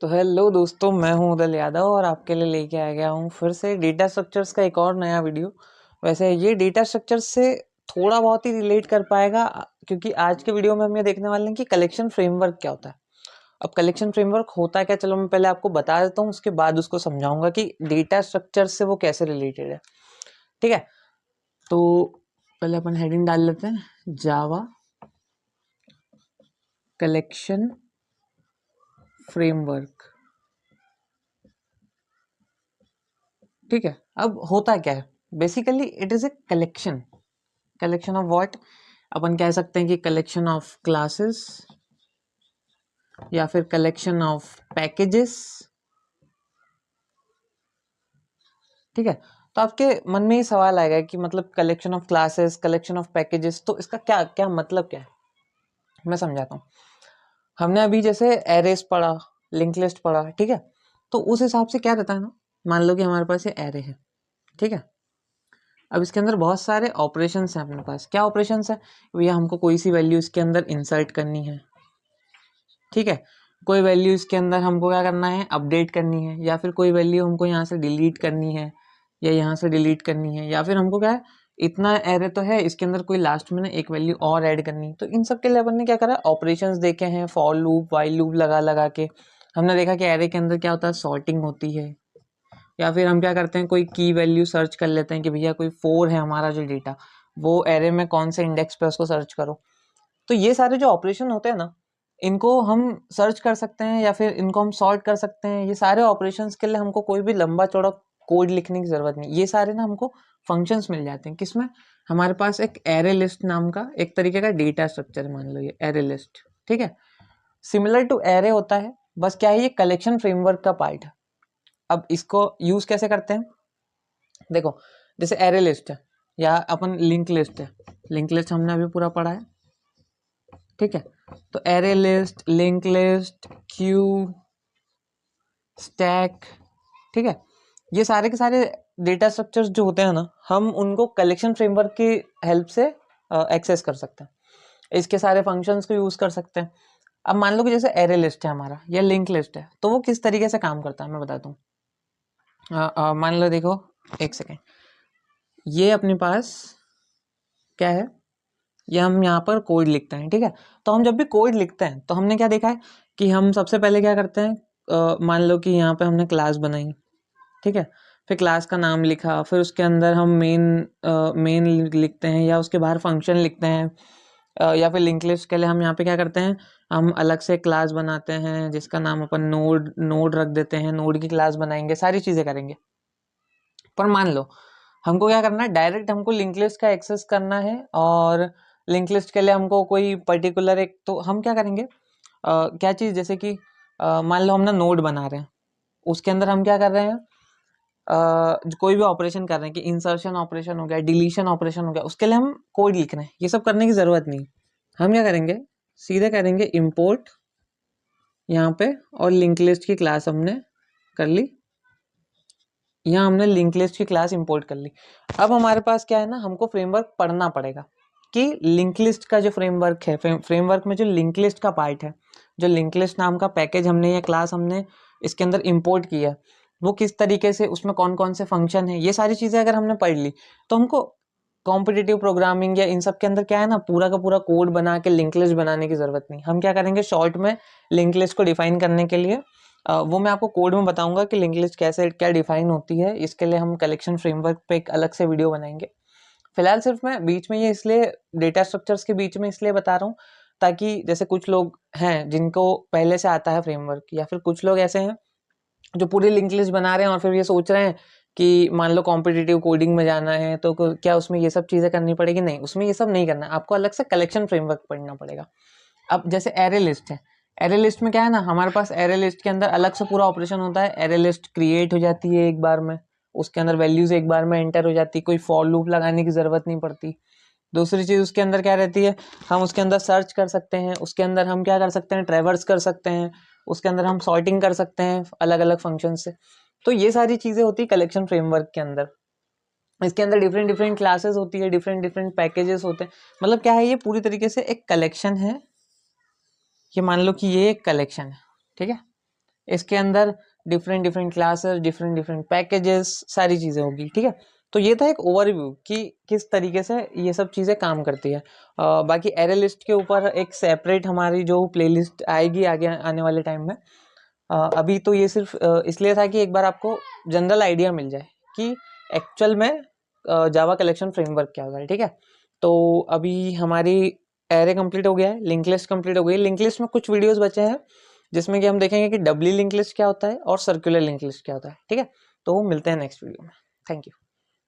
तो हेलो दोस्तों, मैं हूं उदल यादव और आपके लिए लेके आ गया हूं फिर से डेटा स्ट्रक्चर्स का एक और नया वीडियो। वैसे ये डेटा स्ट्रक्चर्स से थोड़ा बहुत ही रिलेट कर पाएगा, क्योंकि आज के वीडियो में हम ये देखने वाले हैं कि कलेक्शन फ्रेमवर्क क्या होता है। अब कलेक्शन फ्रेमवर्क होता है क्या, चलो मैं पहले आपको बता देता हूँ, उसके बाद उसको समझाऊंगा कि डेटा स्ट्रक्चर से वो कैसे रिलेटेड है। ठीक है, तो पहले अपन हेडिंग डाल लेते हैं, जावा कलेक्शन फ्रेमवर्क। ठीक है, अब होता क्या है, basically it is a collection of what. अपन कह सकते हैं कि कलेक्शन ऑफ क्लासेस या फिर कलेक्शन ऑफ पैकेजेस। ठीक है, तो आपके मन में ये सवाल आएगा कि मतलब collection of classes, collection of packages, तो इसका क्या क्या मतलब क्या है। मैं समझाता हूँ। हमने अभी जैसे एरेस पढ़ा, लिंक लिस्ट पढ़ा, ठीक है, तो उस हिसाब से क्या रहता है ना, मान लो कि हमारे पास ये एरे है, ठीक है। अब इसके अंदर बहुत सारे ऑपरेशंस हैं अपने पास। क्या ऑपरेशंस है भैया, हमको कोई सी वैल्यू इसके अंदर इंसर्ट करनी है, ठीक है, कोई वैल्यू इसके अंदर हमको क्या करना है, अपडेट करनी है, या फिर कोई वैल्यू हमको यहाँ से डिलीट करनी है या यहाँ से डिलीट करनी है, या फिर हमको क्या है, इतना एरे तो है, इसके अंदर कोई लास्ट में ना एक वैल्यू और ऐड करनी। तो इन सब के लिए अपन ने क्या करा, ऑपरेशंस देखे हैं, फॉर लूप, वाइल लूप लगा लगा के। हमने देखा कि एरे के अंदर क्या होता है, सॉर्टिंग होती है, या फिर हम क्या करते हैं, कोई की वैल्यू सर्च कर लेते हैं कि भैया कोई 4 है हमारा जो डेटा, वो एरे में कौन से इंडेक्स पे उसको सर्च करो। तो ये सारे जो ऑपरेशन होते हैं ना, इनको हम सर्च कर सकते हैं या फिर इनको हम सॉर्ट कर सकते हैं। ये सारे ऑपरेशंस के लिए हमको कोई भी लंबा चौड़ा कोड लिखने की जरूरत नहीं। ये सारे ना हमको फंक्शंस मिल जाते हैं। किसमें, हमारे पास एक एरे लिस्ट नाम का एक तरीके का डेटा स्ट्रक्चर, मान लो ये एरे लिस्ट, ठीक है, सिमिलर टू एरे होता है, बस क्या है, ये कलेक्शन फ्रेमवर्क का पार्ट है। अब इसको यूज कैसे करते हैं, देखो, जैसे एरे लिस्ट है या अपन लिंक लिस्ट है। लिंक लिस्ट हमने अभी पूरा पढ़ा है, ठीक है। तो array list, link list, Q, stack, ठीक है, ये सारे के सारे डेटा स्ट्रक्चर्स जो होते हैं ना, हम उनको कलेक्शन फ्रेमवर्क की हेल्प से एक्सेस कर सकते हैं। इसके सारे फंक्शंस को यूज कर सकते हैं। अब मान लो कि जैसे एरे लिस्ट है हमारा या लिंक लिस्ट है, तो वो किस तरीके से काम करता है मैं बताता हूँ। मान लो, देखो, एक सेकेंड, ये अपने पास क्या है, ये हम यहाँ पर कोड लिखते हैं, ठीक है। तो हम जब भी कोड लिखते हैं तो हमने क्या देखा है कि हम सबसे पहले क्या करते हैं, मान लो कि यहाँ पे हमने क्लास बनाई, ठीक है, फिर क्लास का नाम लिखा, फिर उसके अंदर हम मेन लिखते हैं या उसके बाहर फंक्शन लिखते हैं, या फिर लिंक लिस्ट के लिए हम यहाँ पे क्या करते हैं, हम अलग से क्लास बनाते हैं जिसका नाम अपन नोड नोड रख देते हैं, नोड की क्लास बनाएंगे, सारी चीज़ें करेंगे। पर मान लो हमको क्या करना है, डायरेक्ट हमको लिंक लिस्ट का एक्सेस करना है, और लिंक लिस्ट के लिए हमको कोई पर्टिकुलर एक, तो हम क्या करेंगे, क्या चीज़, जैसे कि मान लो हम ना नोड बना रहे हैं, उसके अंदर हम क्या कर रहे हैं, कोई भी ऑपरेशन कर रहे हैं, कि इंसर्शन ऑपरेशन हो गया, डिलीशन ऑपरेशन हो गया, उसके लिए हम कोड लिख रहे हैं। ये सब करने की ज़रूरत नहीं, हम क्या करेंगे, सीधे करेंगे इम्पोर्ट यहाँ पे, और लिंक लिस्ट की क्लास हमने कर ली, यहाँ हमने लिंक लिस्ट की क्लास इंपोर्ट कर ली। अब हमारे पास क्या है ना, हमको फ्रेमवर्क पढ़ना पड़ेगा कि लिंक लिस्ट का जो फ्रेमवर्क है, फ्रेमवर्क में जो लिंक लिस्ट का पार्ट है, जो लिंक लिस्ट नाम का पैकेज हमने या क्लास हमने इसके अंदर इंपोर्ट किया है, वो किस तरीके से, उसमें कौन कौन से फंक्शन है, ये सारी चीज़ें अगर हमने पढ़ ली, तो हमको कॉम्पिटिटिव प्रोग्रामिंग या इन सब के अंदर क्या है ना, पूरा का पूरा कोड बना के लिंक लिस्ट बनाने की ज़रूरत नहीं। हम क्या करेंगे, शॉर्ट में लिंक लिस्ट को डिफाइन करने के लिए, वो मैं आपको कोड में बताऊंगा कि लिंक लिस्ट कैसे क्या डिफाइन होती है। इसके लिए हम कलेक्शन फ्रेमवर्क पे एक अलग से वीडियो बनाएंगे। फिलहाल सिर्फ मैं बीच में ये इसलिए डेटा स्ट्रक्चर्स के बीच में इसलिए बता रहा हूँ, ताकि जैसे कुछ लोग हैं जिनको पहले से आता है फ्रेमवर्क, या फिर कुछ लोग ऐसे हैं जो पूरी लिंक लिस्ट बना रहे हैं और फिर ये सोच रहे हैं कि मान लो कॉम्पिटिटिव कोडिंग में जाना है तो क्या उसमें ये सब चीज़ें करनी पड़ेगी। नहीं, उसमें ये सब नहीं करना, आपको अलग से कलेक्शन फ्रेमवर्क पढ़ना पड़ेगा। अब जैसे एरे लिस्ट है, एरे लिस्ट में क्या है ना, हमारे पास एरे लिस्ट के अंदर अलग से पूरा ऑपरेशन होता है। एरे लिस्ट क्रिएट हो जाती है एक बार में, उसके अंदर वैल्यूज एक बार में एंटर हो जाती है, कोई फॉर लूप लगाने की ज़रूरत नहीं पड़ती। दूसरी चीज़ उसके अंदर क्या रहती है, हम उसके अंदर सर्च कर सकते हैं, उसके अंदर हम क्या कर सकते हैं, ट्रैवर्स कर सकते हैं, उसके अंदर हम सॉर्टिंग कर सकते हैं अलग अलग फंक्शन से। तो ये सारी चीज़ें होती है कलेक्शन फ्रेमवर्क के अंदर। इसके अंदर डिफरेंट डिफरेंट क्लासेस होती है, डिफरेंट डिफरेंट पैकेजेस होते हैं। मतलब क्या है, ये पूरी तरीके से एक कलेक्शन है। ये मान लो कि ये एक कलेक्शन है, ठीक है, इसके अंदर different different classes, different different packages, सारी चीज़ें होगी, ठीक है। तो ये था एक ओवरव्यू कि किस तरीके से ये सब चीज़ें काम करती है। बाकी एरे लिस्ट के ऊपर एक सेपरेट हमारी जो प्लेलिस्ट आएगी आगे आने वाले टाइम में। अभी तो ये सिर्फ इसलिए था कि एक बार आपको जनरल आइडिया मिल जाए कि एक्चुअल में जावा कलेक्शन फ्रेमवर्क क्या होता है, ठीक है। तो अभी हमारी एरे कंप्लीट हो गया है, लिंक लिस्ट कंप्लीट हो गई। लिंक लिस्ट में कुछ वीडियोस बचे हैं जिसमें कि हम देखेंगे कि डबली लिंक लिस्ट क्या होता है और सर्कुलर लिंक लिस्ट क्या होता है, ठीक है। तो मिलते हैं नेक्स्ट वीडियो में। Thank you.